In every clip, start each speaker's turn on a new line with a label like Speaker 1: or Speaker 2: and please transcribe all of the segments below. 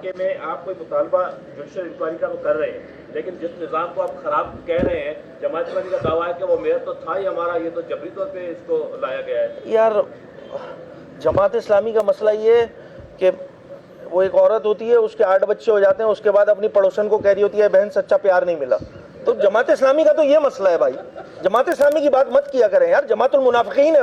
Speaker 1: واقعے میں آپ کوئی مطالبہ جوڈیشل انکوائری کا وہ کر رہے ہیں، لیکن جس نظام کو آپ خراب کہہ رہے ہیں، جماعت اسلامی کا دعویٰ ہے کہ وہ میئر تو تھا ہی ہمارا، یہ تو جبری طور پہ اس کو لایا گیا ہے۔
Speaker 2: یار جماعت اسلامی کا مسئلہ یہ ہے کہ وہ ایک عورت ہوتی ہے، اس کے 8 بچے ہو جاتے ہیں، اس کے بعد اپنی پڑوسن کو کہہ رہی ہوتی ہے بہن سچا پیار نہیں ملا۔ تو جماعت اسلامی کا تو یہ مسئلہ ہے بھائی، جماعت اسلامی کی بات مت کیا کریں یار، جماعت المنافقین ہے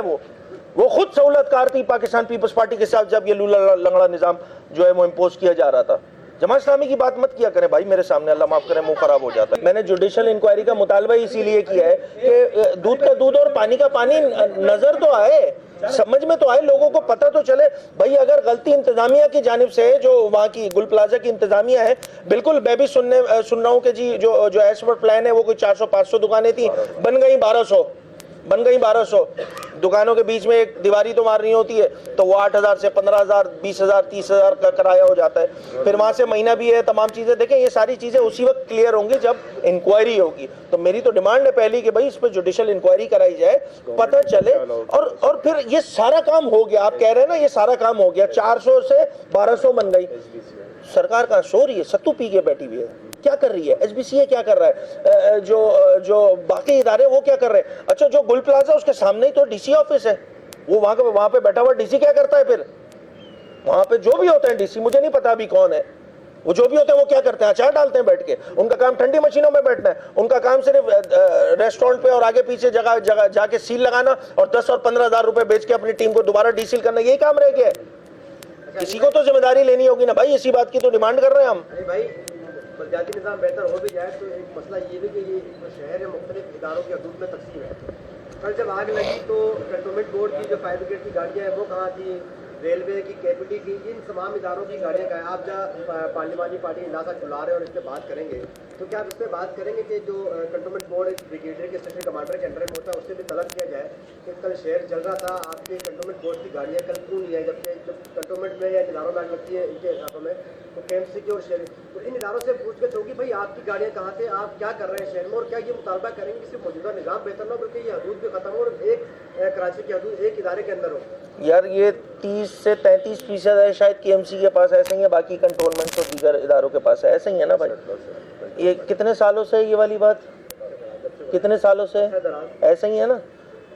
Speaker 2: وہ خود سہولت کار تھی پاکستان پیپلز پارٹی کے ساتھ جب یہ لولا لنگڑا نظام جو ہے وہ امپوز کیا جا رہا تھا۔ جماعت اسلامی کی بات مت کیا کریں بھائی میرے سامنے، اللہ معاف کرے منہ خراب ہو جاتا ہے۔ میں نے جوڈیشل انکوائری کا مطالبہ اسی لیے کیا ہے کہ دودھ کا دودھ اور پانی کا پانی نظر تو آئے، سمجھ میں تو آئے، لوگوں کو پتہ تو چلے بھائی اگر غلطی انتظامیہ کی جانب سے ہے، جو وہاں کی گل پلازا کی انتظامیہ ہے، بالکل میں بھی سن رہا ہوں کہ جی جو ایس پر پلان ہے وہ کوئی 400-500 دکانیں تھیں، بن گئی 1200 دکانوں کے بیچ میں ایک دیواری تو مارنی ہوتی ہے، تو وہ 8,000 سے 15,000 20,000 30,000 کا کرایہ ہو جاتا ہے، پھر وہاں سے مہینہ بھی ہے، تمام چیزیں دیکھیں یہ ساری چیزیں اسی وقت کلیئر ہوں گی جب انکوائری ہوگی۔ تو میری تو ڈیمانڈ ہے پہلی کہ بھائی اس پہ جوڈیشل انکوائری کرائی جائے، پتہ چلے، اور پھر یہ سارا کام ہو گیا، آپ کہہ رہے ہیں نا یہ سارا کام ہو گیا، 400 سے 1200 بن گئی، سرکار کہاں سو رہی ہے، ستو پی کے بیٹھی ہوئی ہے، کیا کر رہی ہے، ایس بی سی اے کیا کر رہا ہے، جو باقی ادارے وہ کیا کر رہے ہیں؟ اچھا جو گل پلازا اس کے سامنے ہی تو ڈی سی آفس ہے، وہ وہاں پہ بیٹھا ہوا ڈی سی کیا کرتا ہے پھر؟ وہاں پہ جو بھی ہوتا ہے ڈی سی، مجھے نہیں پتا ابھی کون ہے، وہ جو بھی ہوتے ہیں وہ کیا کرتے ہیں، اچار ڈالتے ہیں بیٹھ کے، ان کا کام ٹھنڈی مشینوں میں بیٹھنا ہے، ان کا کام صرف ریسٹورنٹ پہ اور آگے پیچھے جگہ جا کے سیل لگانا اور 10 اور 15,000 روپے بیچ کے اپنی ٹیم کو دوبارہ ڈی سیل کرنا، یہی کام رہ گیا ہے۔ کسی کو تو ذمہ داری لینی ہوگی نا بھائی، اسی بات کی تو ڈیمانڈ کر رہے ہیں ہم۔
Speaker 3: بھائی بلدیاتی نظام بہتر ہو بھی جائے تو ایک مسئلہ یہ بھی کہ یہ شہر مختلف اداروں کی حدود میں تقسیم ہے۔ کل جب آگ لگی تو کنٹونمنٹ بورڈ کی جو فائر بریگیڈ کی گاڑیاں ہیں وہ کہاں تھی، ریلوے کی، کے پی ٹی کی، ان تمام اداروں کی گاڑیاں کہاں ہیں؟ آپ جہاں پارلیمانی پارٹی اندازہ چلا رہے ہیں اور اس پہ بات کریں گے تو کیا آپ اس پہ بات کریں گے کہ جو کنٹونمنٹ بورڈ بریگیڈیئر کے اسٹیشن کمانڈر کے انڈر میں ہوتا ہے اس سے بھی طلب کیا جائے کہ کل شہر جل رہا تھا، آپ کے کنٹونمنٹ بورڈ کی گاڑیاں کل کیوں نہیں ہے، جبکہ جب کنٹونمنٹ میں یا اداروں میں آگ لگتی ہے ان کے حسابوں میں تو کے ایم سی کی اور شہر، تو ان اداروں سے پوچھ گچھ ہوگی بھائی آپ کی گاڑیاں کہاں تھے، آپ کیا کر رہے ہیں شہر میں، اور کیا یہ مطالبہ کریں گے کہ صرف موجودہ نظام بہتر نہ ہو بلکہ یہ حدود بھی ختم ہو اور ایک کراچی کی حدود ایک ادارے کے اندر ہو؟
Speaker 2: یار یہ 30 سے 33% ہے شاید کے ایم سی کے پاس ایسے ہی ہے، باقی کنٹرولمنٹ اور دیگر اداروں کے پاس ایسے ہی ہے نا بھائی۔ یہ کتنے سالوں سے یہ والی بات، کتنے سالوں سے ایسے ہی ہے نا؟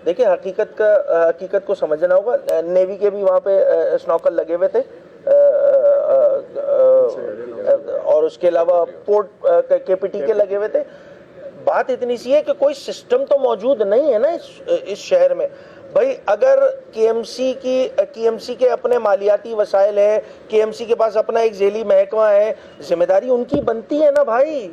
Speaker 2: دیکھیں حقیقت کو سمجھنا ہوگا، نیوی کے بھی وہاں پہ اسنوکل لگے ہوئے تھے اور اس کے علاوہ پورٹ کے پی ٹی کے لگے ہوئے تھے۔ بات اتنی سی ہے کہ کوئی سسٹم تو موجود نہیں ہے نا اس شہر میں بھائی۔ اگر کے ایم سی کے اپنے مالیاتی وسائل ہیں، کے ایم سی کے پاس اپنا ایک ذیلی محکمہ ہے، ذمہ داری ان کی بنتی ہے نا بھائی،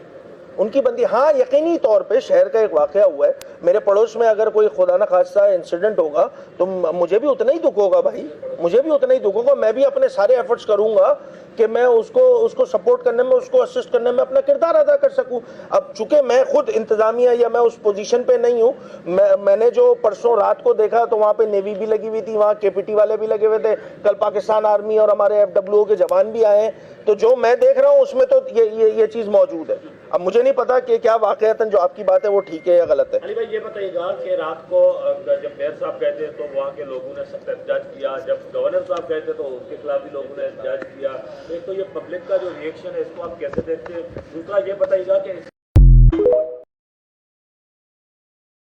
Speaker 2: ان کی بنتی۔ ہاں یقینی طور پہ شہر کا ایک واقعہ ہوا ہے، میرے پڑوس میں اگر کوئی خدا نہ خواستہ انسیڈنٹ ہوگا تو مجھے بھی اتنا ہی دکھ ہوگا بھائی، مجھے بھی اتنا ہی دکھ ہوگا، میں بھی اپنے سارے ایفرٹس کروں گا کہ میں اس کو سپورٹ کرنے میں، اس کو اسسٹ کرنے میں اپنا کردار ادا کر سکوں۔ اب چونکہ میں خود انتظامیہ یا میں اس پوزیشن پہ نہیں ہوں، میں نے جو پرسوں رات کو دیکھا تو وہاں پہ نیوی بھی لگی ہوئی تھی، وہاں کے پی ٹی والے بھی لگے ہوئے تھے، کل پاکستان آرمی اور ہمارے ایف ڈبلیو او کے جوان بھی آئے ہیں، تو جو میں دیکھ رہا ہوں اس میں تو یہ چیز موجود ہے۔ اب مجھے نہیں پتا کہ کیا واقعتاً جو آپ کی بات ہے وہ ٹھیک ہے یا غلط ہے۔
Speaker 1: علی بھائی یہ بتائیے گا کہ رات کو جب میئر صاحب گئے تھے تو وہاں کے لوگوں نے سخت احتجاج کیا، جب گورنر صاحب گئے تھے تو اس کے خلاف بھی لوگوں نے احتجاج کیا، ایک تو یہ پبلک کا جو ریئیکشن ہے اس کو آپ کیسے دیکھتے ہیں؟ دوسرا یہ بتائیے گا کہ